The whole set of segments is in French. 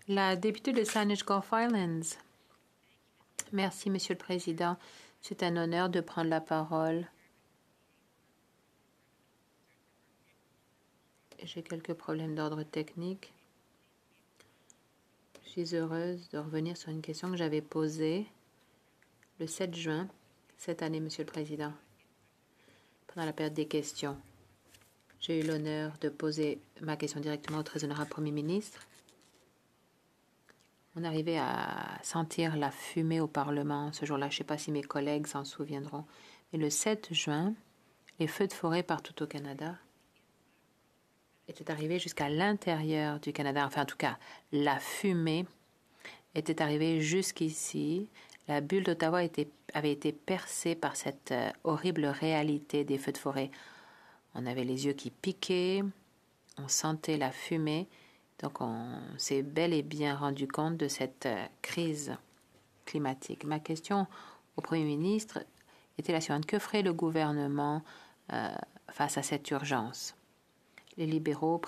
La députée de Saanich Gulf Islands. Merci, Monsieur le Président. C'est un honneur de prendre la parole. J'ai quelques problèmes d'ordre technique. Je suis heureuse de revenir sur une question que j'avais posée le 7 juin cette année, Monsieur le Président, pendant la période des questions. J'ai eu l'honneur de poser ma question directement au très honorable Premier ministre. On arrivait à sentir la fumée au Parlement ce jour-là. Je ne sais pas si mes collègues s'en souviendront. Mais le 7 juin, les feux de forêt partout au Canada étaient arrivés jusqu'à l'intérieur du Canada. Enfin, en tout cas, la fumée était arrivée jusqu'ici. La bulle d'Ottawa avait été percée par cette horrible réalité des feux de forêt. On avait les yeux qui piquaient, on sentait la fumée. Donc, on s'est bel et bien rendu compte de cette crise climatique. Ma question au Premier ministre était la suivante. Que ferait le gouvernement face à cette urgence? Les libéraux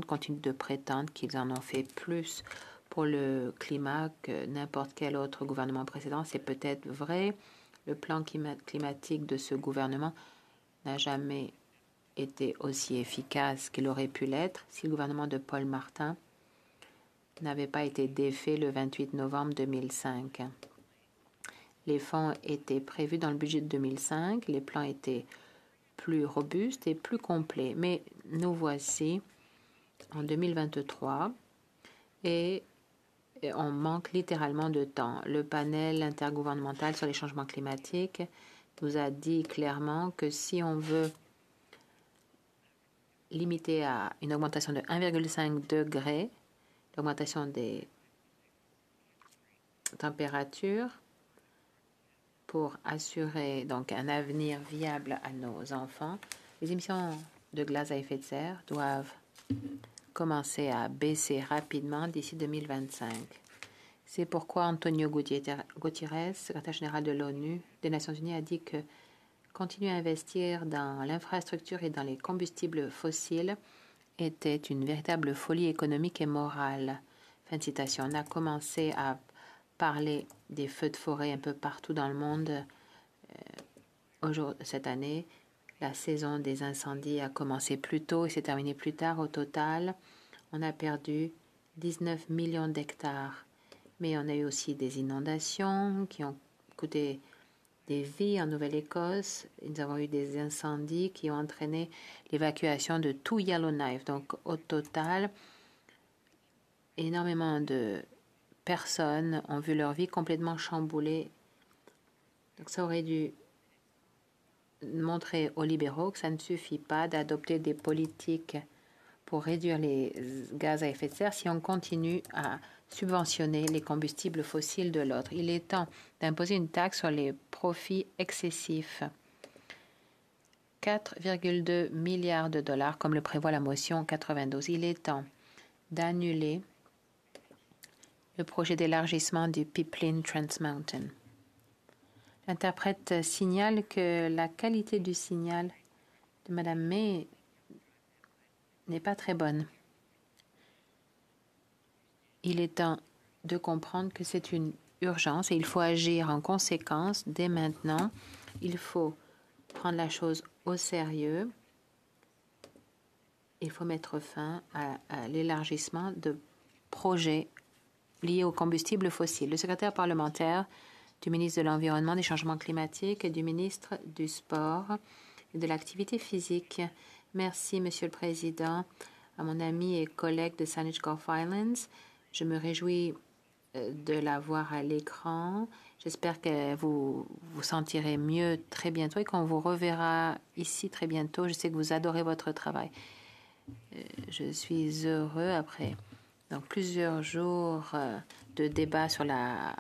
continuent de prétendre qu'ils en ont fait plus pour le climat que n'importe quel autre gouvernement précédent. C'est peut-être vrai. Le plan climatique de ce gouvernement n'a jamais été aussi efficace qu'il aurait pu l'être si le gouvernement de Paul Martin n'avait pas été défait le 28 novembre 2005. Les fonds étaient prévus dans le budget de 2005, les plans étaient plus robustes et plus complets. Mais nous voici en 2023 et on manque littéralement de temps. Le panel intergouvernemental sur les changements climatiques nous a dit clairement que si on veut limiter à une augmentation de 1,5 degré, l'augmentation des températures, pour assurer donc un avenir viable à nos enfants, les émissions de gaz à effet de serre doivent commencer à baisser rapidement d'ici 2025. C'est pourquoi Antonio Guterres, secrétaire général de l'ONU, des Nations Unies, a dit que continuer à investir dans l'infrastructure et dans les combustibles fossiles était une véritable folie économique et morale. Fin de citation. On a commencé à parler des feux de forêt un peu partout dans le monde. Cette année, la saison des incendies a commencé plus tôt et s'est terminée plus tard. Au total, on a perdu 19 millions d'hectares. Mais on a eu aussi des inondations qui ont coûté des vies en Nouvelle-Écosse. Nous avons eu des incendies qui ont entraîné l'évacuation de tout Yellowknife. Donc, au total, énormément de personnes ont vu leur vie complètement chamboulée. Donc, ça aurait dû montrer aux libéraux que ça ne suffit pas d'adopter des politiques pour réduire les gaz à effet de serre si on continue à subventionner les combustibles fossiles de l'autre. Il est temps d'imposer une taxe sur les profits excessifs. 4,2 milliards de dollars, comme le prévoit la motion 92. Il est temps d'annuler le projet d'élargissement du pipeline Trans Mountain. L'interprète signale que la qualité du signal de Mme May n'est pas très bonne. Il est temps de comprendre que c'est une urgence et il faut agir en conséquence dès maintenant. Il faut prendre la chose au sérieux. Il faut mettre fin à l'élargissement de projets liés aux combustibles fossiles. Le secrétaire parlementaire du ministre de l'Environnement, des Changements climatiques et du ministre du Sport et de l'Activité physique. Merci, Monsieur le Président. À mon ami et collègue de Saanich Gulf Islands, je me réjouis de la voir à l'écran. J'espère que vous vous sentirez mieux très bientôt et qu'on vous reverra ici très bientôt. Je sais que vous adorez votre travail. Je suis heureux après donc plusieurs jours de débat sur la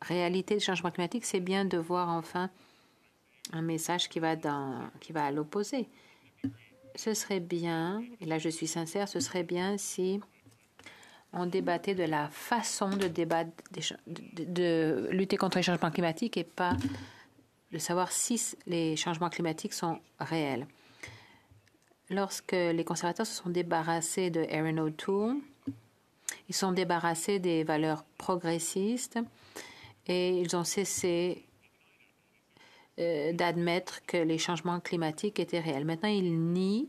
réalité du changement climatique. C'est bien de voir enfin un message qui va à l'opposé. Ce serait bien, et là je suis sincère, ce serait bien si on débattait de la façon de lutter contre les changements climatiques et pas de savoir si les changements climatiques sont réels. Lorsque les conservateurs se sont débarrassés de Erin O'Toole, Ils sont débarrassés des valeurs progressistes et ils ont cessé d'admettre que les changements climatiques étaient réels. Maintenant, ils nient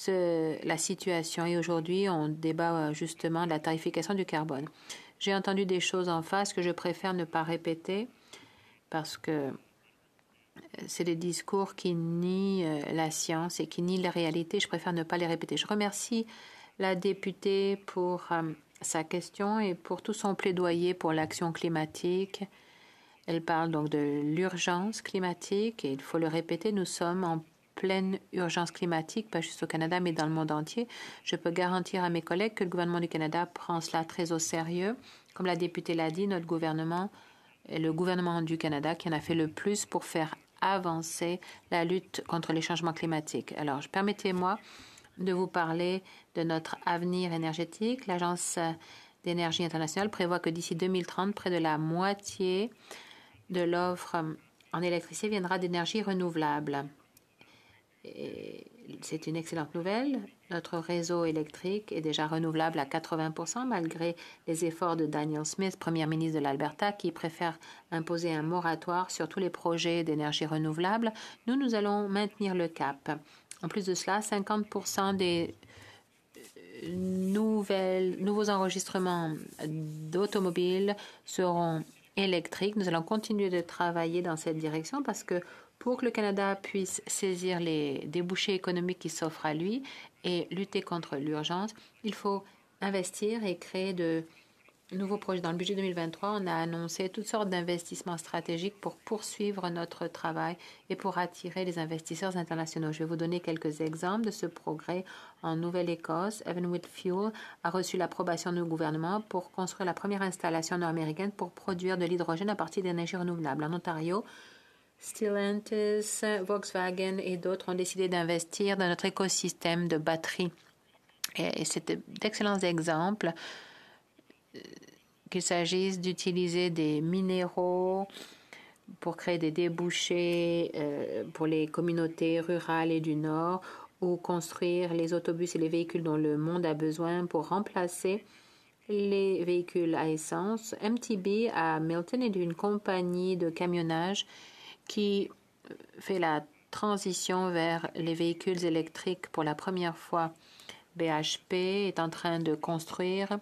la situation et aujourd'hui, on débat justement de la tarification du carbone. J'ai entendu des choses en face que je préfère ne pas répéter parce que c'est des discours qui nient la science et qui nient la réalité. Je préfère ne pas les répéter. Je remercie la députée pour sa question et pour tout son plaidoyer pour l'action climatique. Elle parle donc de l'urgence climatique et il faut le répéter, nous sommes en pleine urgence climatique, pas juste au Canada, mais dans le monde entier. Je peux garantir à mes collègues que le gouvernement du Canada prend cela très au sérieux. Comme la députée l'a dit, notre gouvernement est le gouvernement du Canada qui en a fait le plus pour faire avancer la lutte contre les changements climatiques. Alors, permettez-moi de vous parler de notre avenir énergétique. L'Agence d'énergie internationale prévoit que d'ici 2030, près de la moitié de l'offre en électricité viendra d'énergie renouvelable. C'est une excellente nouvelle. Notre réseau électrique est déjà renouvelable à 80% malgré les efforts de Danielle Smith, Premier ministre de l'Alberta, qui préfère imposer un moratoire sur tous les projets d'énergie renouvelable. Nous allons maintenir le cap. En plus de cela, 50% des nouveaux enregistrements d'automobiles seront électriques. Nous allons continuer de travailler dans cette direction parce que pour que le Canada puisse saisir les débouchés économiques qui s'offrent à lui et lutter contre l'urgence, il faut investir et créer de nouveaux projets. Dans le budget 2023, on a annoncé toutes sortes d'investissements stratégiques pour poursuivre notre travail et pour attirer les investisseurs internationaux. Je vais vous donner quelques exemples de ce progrès. En Nouvelle-Écosse, Evanwood Fuel a reçu l'approbation du gouvernement pour construire la première installation nord-américaine pour produire de l'hydrogène à partir d'énergie renouvelable. En Ontario, Stellantis, Volkswagen et d'autres ont décidé d'investir dans notre écosystème de batteries. Et c'est d'excellents exemples qu'il s'agisse d'utiliser des minéraux pour créer des débouchés pour les communautés rurales et du Nord ou construire les autobus et les véhicules dont le monde a besoin pour remplacer les véhicules à essence. MTB à Milton est une compagnie de camionnage qui fait la transition vers les véhicules électriques pour la première fois. BHP est en train de construire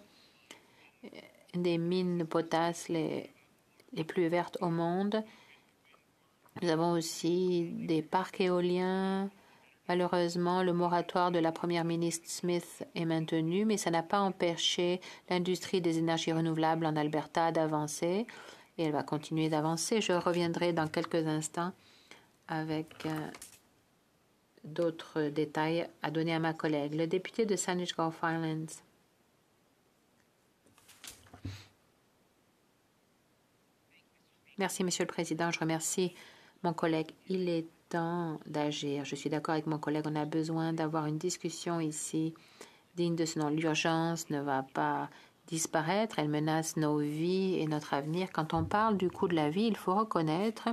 des mines de potasse les plus vertes au monde. Nous avons aussi des parcs éoliens. Malheureusement, le moratoire de la première ministre Smith est maintenu, mais ça n'a pas empêché l'industrie des énergies renouvelables en Alberta d'avancer et elle va continuer d'avancer. Je reviendrai dans quelques instants avec d'autres détails à donner à ma collègue. Le député de Saanich Gulf Islands. Merci, Monsieur le Président. Je remercie mon collègue. Il est temps d'agir. Je suis d'accord avec mon collègue. On a besoin d'avoir une discussion ici digne de ce nom. L'urgence ne va pas disparaître. Elle menace nos vies et notre avenir. Quand on parle du coût de la vie, il faut reconnaître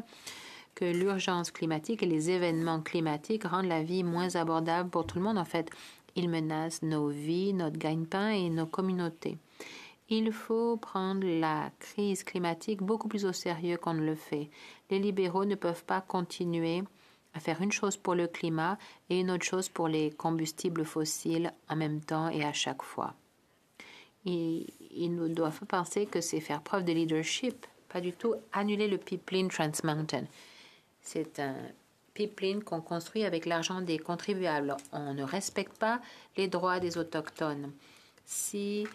que l'urgence climatique et les événements climatiques rendent la vie moins abordable pour tout le monde. En fait, ils menacent nos vies, notre gagne-pain et nos communautés. Il faut prendre la crise climatique beaucoup plus au sérieux qu'on ne le fait. Les libéraux ne peuvent pas continuer à faire une chose pour le climat et une autre chose pour les combustibles fossiles en même temps et à chaque fois. Ils ne doivent pas penser que c'est faire preuve de leadership, pas du tout annuler le pipeline Trans Mountain. C'est un pipeline qu'on construit avec l'argent des contribuables. On ne respecte pas les droits des Autochtones. Si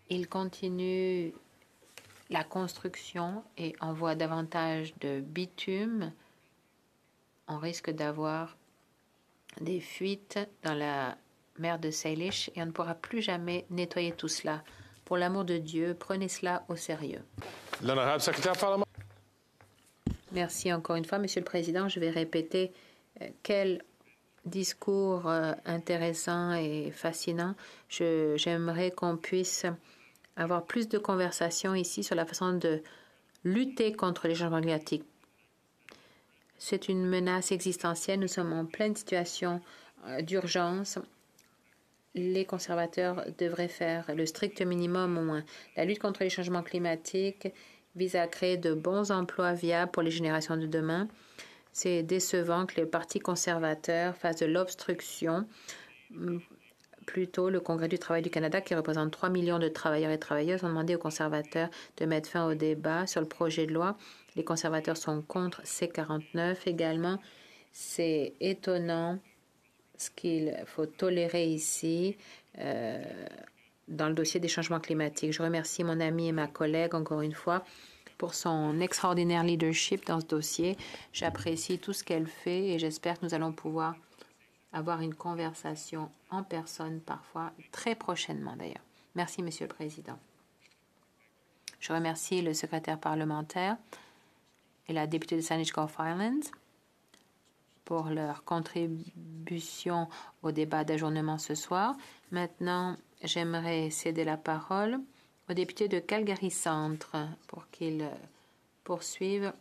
il continue la construction et envoie davantage de bitume, on risque d'avoir des fuites dans la mer de Salish et on ne pourra plus jamais nettoyer tout cela. Pour l'amour de Dieu, prenez cela au sérieux. L'honorable secrétaire parlementaire. Merci encore une fois, Monsieur le Président. Je vais répéter quel discours intéressant et fascinant. J'aimerais qu'on puisse avoir plus de conversations ici sur la façon de lutter contre les changements climatiques. C'est une menace existentielle. Nous sommes en pleine situation d'urgence. les conservateurs devraient faire le strict minimum au moins. La lutte contre les changements climatiques vise à créer de bons emplois viables pour les générations de demain. C'est décevant que les partis conservateurs fassent de l'obstruction. Plutôt, le Congrès du travail du Canada, qui représente 3 millions de travailleurs et travailleuses, ont demandé aux conservateurs de mettre fin au débat sur le projet de loi. Les conservateurs sont contre C-49 également. C'est étonnant ce qu'il faut tolérer ici dans le dossier des changements climatiques. Je remercie mon ami et ma collègue, encore une fois, pour son extraordinaire leadership dans ce dossier. J'apprécie tout ce qu'elle fait et j'espère que nous allons pouvoir avoir une conversation en personne parfois, très prochainement d'ailleurs. Merci, Monsieur le Président. Je remercie le secrétaire parlementaire et la députée de Saanich Gulf Islands pour leur contribution au débat d'ajournement ce soir. Maintenant, j'aimerais céder la parole au député de Calgary Centre pour qu'il poursuive